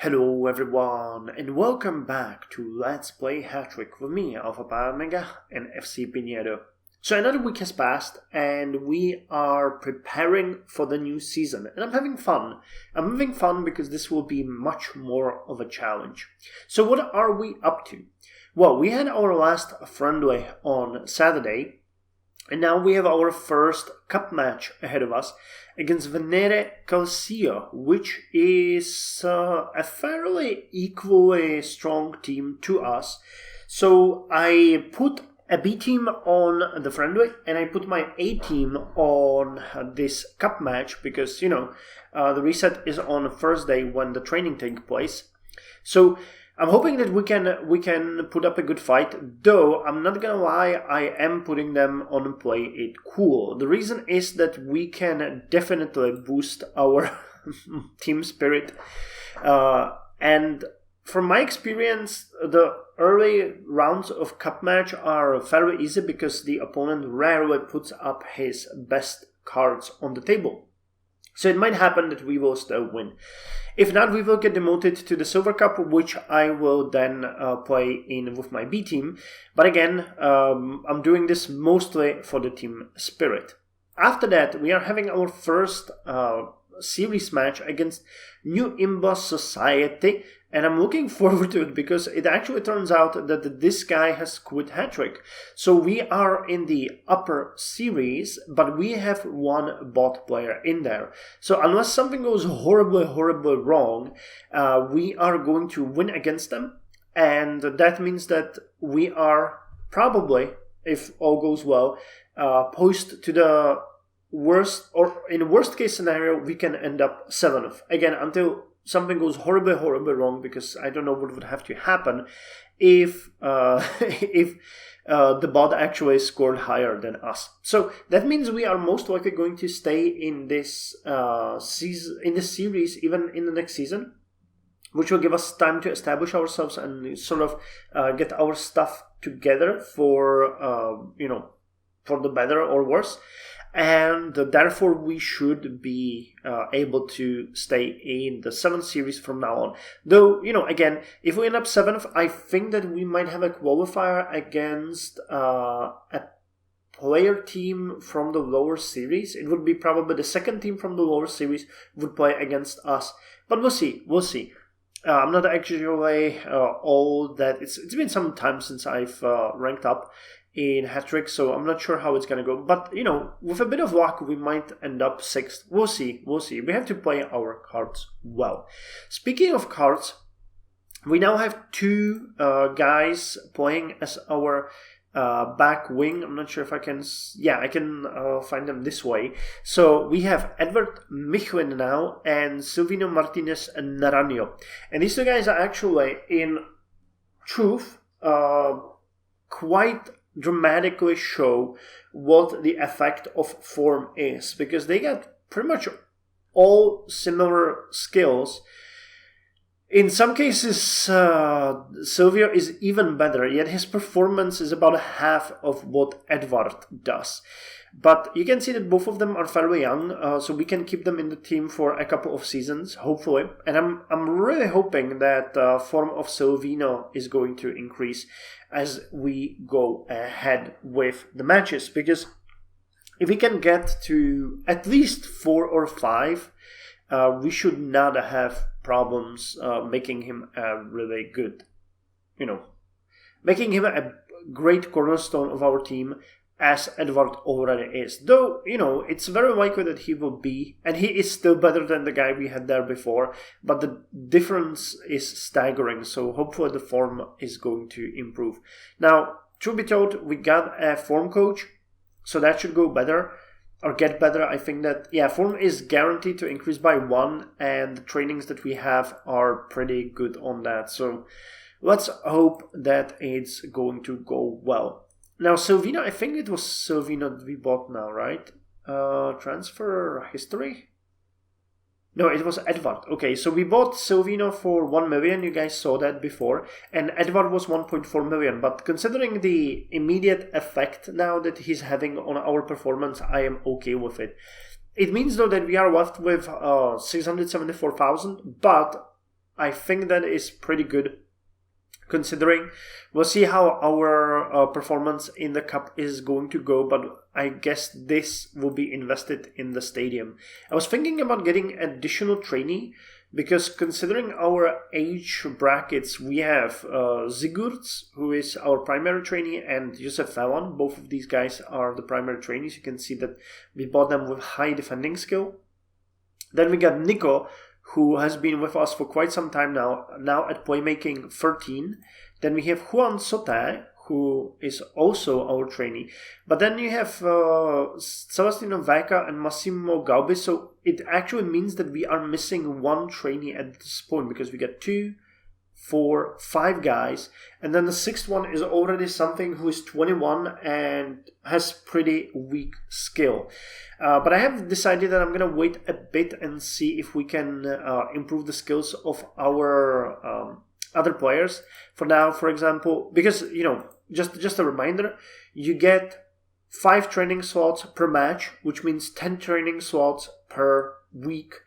Hello everyone, and welcome back to Let's Play Hattrick with me, Alpha Power Mega, and FC Pigneto. So another week has passed, and we are preparing for the new season, and I'm having fun. I'm having fun because this will be much more of a challenge. So what are we up to? Well, we had our last friendly on Saturday, and now we have our first cup match ahead of us against Venere Calcio, which is a fairly equally strong team to us. So I put a B team on the friendly, and I put my A team on this cup match because, the reset is on Thursday when the training takes place. So I'm hoping that we can put up a good fight, though I'm not gonna lie, I am putting them on play it cool. The reason is that we can definitely boost our team spirit, and from my experience, the early rounds of cup match are fairly easy because the opponent rarely puts up his best cards on the table. So it might happen that we will still win. If not, we will get demoted to the Silver Cup, which I will then play in with my B team. But again, I'm doing this mostly for the team spirit. After that, we are having our first series match against New Imba Society, and I'm looking forward to it because it actually turns out that this guy has quit Hattrick. So we are in the upper series, but we have one bot player in there. So unless something goes horribly wrong, we are going to win against them, and that means that we are probably, if all goes well, poised to the worst, or in worst case scenario, we can end up 7th. Again, until something goes horribly wrong, because I don't know what would have to happen if the bot actually scored higher than us. So that means we are most likely going to stay in this season, in this series, even in the next season, which will give us time to establish ourselves and sort of get our stuff together for for the better or worse. And therefore, we should be able to stay in the 7th series from now on. Though, again, if we end up 7th, I think that we might have a qualifier against a player team from the lower series. It would be probably the second team from the lower series would play against us. But we'll see. I'm not actually all that. It's been some time since I've ranked up in Hattrick, so I'm not sure how it's going to go. But, with a bit of luck, we might end up 6th. We'll see. We have to play our cards well. Speaking of cards, we now have two guys playing as our back wing. I'm not sure if I can... Yeah, I can find them this way. So we have Edward Michlin now and Silvino Martinez and Naranjo. And these two guys are actually, in truth, quite dramatically show what the effect of form is, because they got pretty much all similar skills. In some cases, Silvio is even better, yet his performance is about half of what Edward does. But you can see that both of them are fairly young, so we can keep them in the team for a couple of seasons, hopefully. And I'm really hoping that form of Silvino is going to increase as we go ahead with the matches, because if we can get to at least 4 or 5, we should not have problems making him a really good, making him a great cornerstone of our team, as Edward already is. Though, it's very likely that he will be, and he is still better than the guy we had there before, but the difference is staggering, so hopefully the form is going to improve. Now, truth be told, we got a form coach, so that should go better, or get better. I think that, form is guaranteed to increase by 1, and the trainings that we have are pretty good on that, so let's hope that it's going to go well. Now, Silvino, I think it was Silvino that we bought now, right? Transfer history? No, it was Edward. Okay, so we bought Silvino for 1 million. You guys saw that before. And Edward was 1.4 million. But considering the immediate effect now that he's having on our performance, I am okay with it. It means, though, that we are left with 674,000. But I think that is pretty good, considering. We'll see how our performance in the cup is going to go, but I guess this will be invested in the stadium. I was thinking about getting additional trainee, because considering our age brackets, we have Sigurds, who is our primary trainee, and Josef Fallon. Both of these guys are the primary trainees. You can see that we bought them with high defending skill. Then we got Nico, who has been with us for quite some time now at playmaking 13. Then we have Juan Sote, who is also our trainee. But then you have Celestino Vaca and Massimo Galbi, so it actually means that we are missing one trainee at this point, because we got 2, 4, 5 guys, and then the 6th one is already something who is 21 and has pretty weak skill. But I have decided that I'm going to wait a bit and see if we can improve the skills of our other players. For now, for example, because, just a reminder, you get 5 training slots per match, which means 10 training slots per week.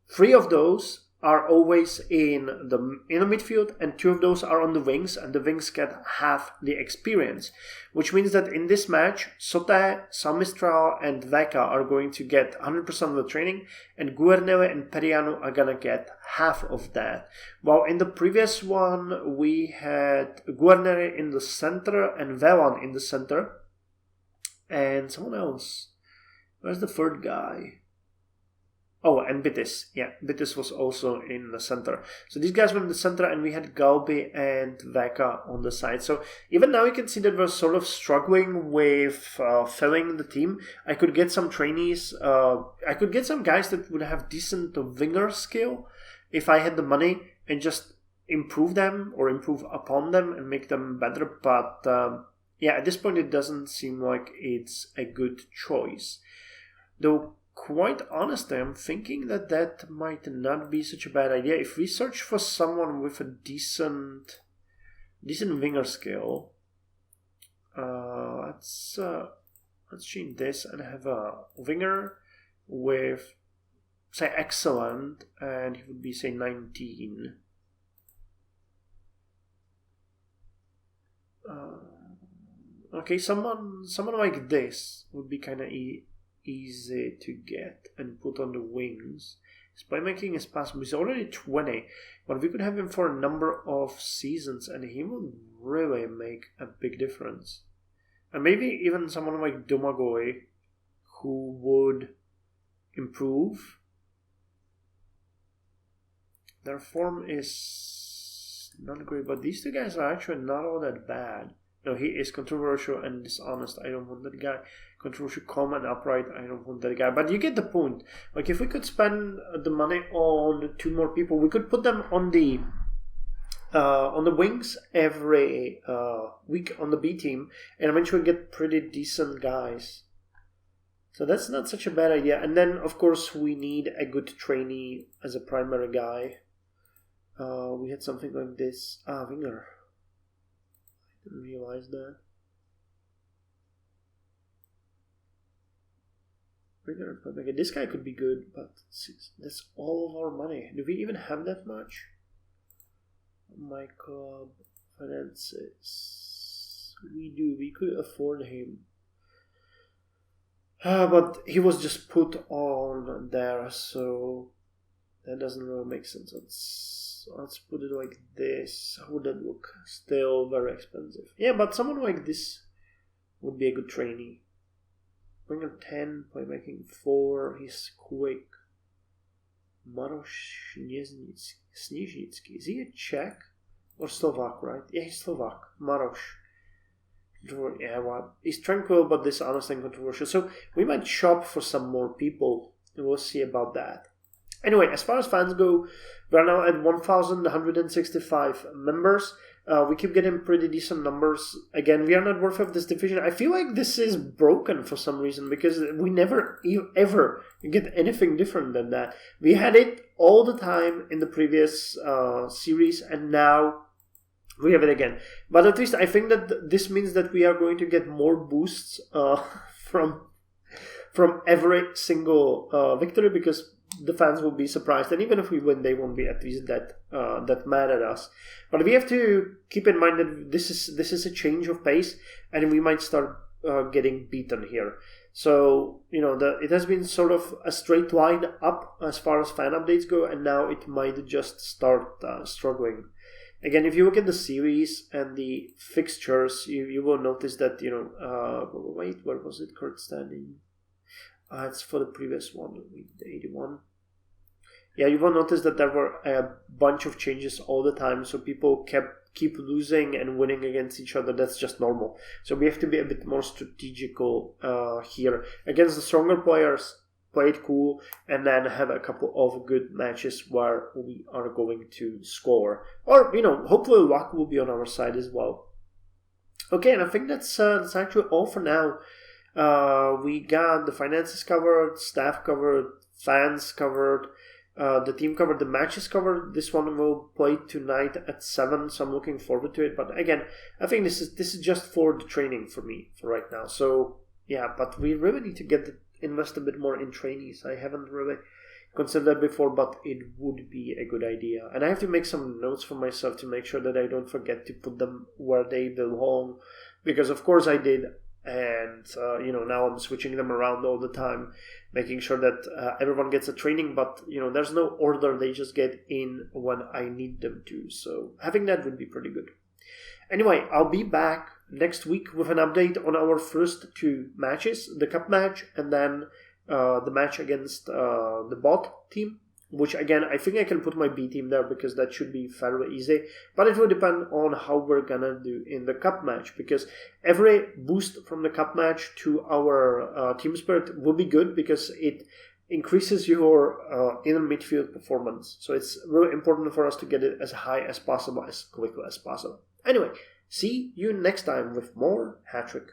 3 of those are always in the midfield, and 2 of those are on the wings, and the wings get half the experience, which means that in this match, Sote, Samistral, and Veka are going to get 100% of the training, and Guernere and Periano are gonna get half of that. While in the previous one, we had Guernere in the center and Velan in the center, and someone else. Where's the 3rd guy? Oh, and Bitis. Yeah, Bitis was also in the center. So these guys were in the center, and we had Galbi and Veka on the side. So even now you can see that we're sort of struggling with filling the team. I could get some trainees. I could get some guys that would have decent winger skill if I had the money, and just improve them or improve upon them and make them better. But yeah, at this point it doesn't seem like it's a good choice. Though, quite honestly, I'm thinking that might not be such a bad idea. If we search for someone with a decent winger skill, let's change this and have a winger with, say, excellent, and he would be, say, 19. Okay, someone like this would be kind of easy to get and put on the wings. His playmaking is possible. He's already 20, but we could have him for a number of seasons, and he would really make a big difference. And maybe even someone like Domagoj, who would improve. Their form is not great, but these 2 guys are actually not all that bad. No, he is controversial and dishonest. I don't want that guy. Controversial, calm, and upright. I don't want that guy. But you get the point. Like, if we could spend the money on 2 more people, we could put them on the wings every week on the B team, and eventually get pretty decent guys. So that's not such a bad idea. And then, of course, we need a good trainee as a primary guy. We had something like this. Winger. Didn't realize that. This guy could be good, but that's all of our money. Do we even have that much? My club finances. We do. We could afford him. But he was just put on there, so that doesn't really make sense. Let's put it like this. How would that look? Still very expensive. Yeah, but someone like this would be a good trainee. Winger 10, playmaking 4. He's quick. Maroš Snižnický. Is he a Czech or Slovak, right? Yeah, he's Slovak. Maroš. Yeah, well, he's tranquil, but dishonest and controversial. So we might shop for some more people, and we'll see about that. Anyway, as far as fans go, we're now at 1,165 members. We keep getting pretty decent numbers. Again, we are not worthy of this division. I feel like this is broken for some reason, because we never ever get anything different than that. We had it all the time in the previous series, and now we have it again. But at least I think that this means that we are going to get more boosts from every single victory, because the fans will be surprised, and even if we win, they won't be at least that mad at us. But we have to keep in mind that this is a change of pace, and we might start getting beaten here. So it has been sort of a straight line up as far as fan updates go, and now it might just start struggling. Again, if you look at the series and the fixtures, you will notice that wait, where was it? Current standing. It's for the previous one, the 81. Yeah, you will notice that there were a bunch of changes all the time, so people keep losing and winning against each other. That's just normal. So we have to be a bit more strategical here. Against the stronger players, play it cool, and then have a couple of good matches where we are going to score. Or, hopefully luck will be on our side as well. Okay, and I think that's actually all for now. We got the finances covered, staff covered, fans covered, the team covered, the matches covered. This one will play tonight at 7, so I'm looking forward to it. But again, I think this is just for the training for me for right now. So yeah, but we really need to invest a bit more in trainees. I haven't really considered that before, but it would be a good idea. And I have to make some notes for myself to make sure that I don't forget to put them where they belong, because of course I did. And now I'm switching them around all the time, making sure that everyone gets a training, but there's no order, they just get in when I need them to. So having that would be pretty good. Anyway, I'll be back next week with an update on our first 2 matches, the cup match and then the match against the bot team, which again, I think I can put my B team there because that should be fairly easy, but it will depend on how we're gonna do in the cup match, because every boost from the cup match to our team spirit will be good because it increases your inner midfield performance. So it's really important for us to get it as high as possible, as quickly as possible. Anyway, see you next time with more Hattrick.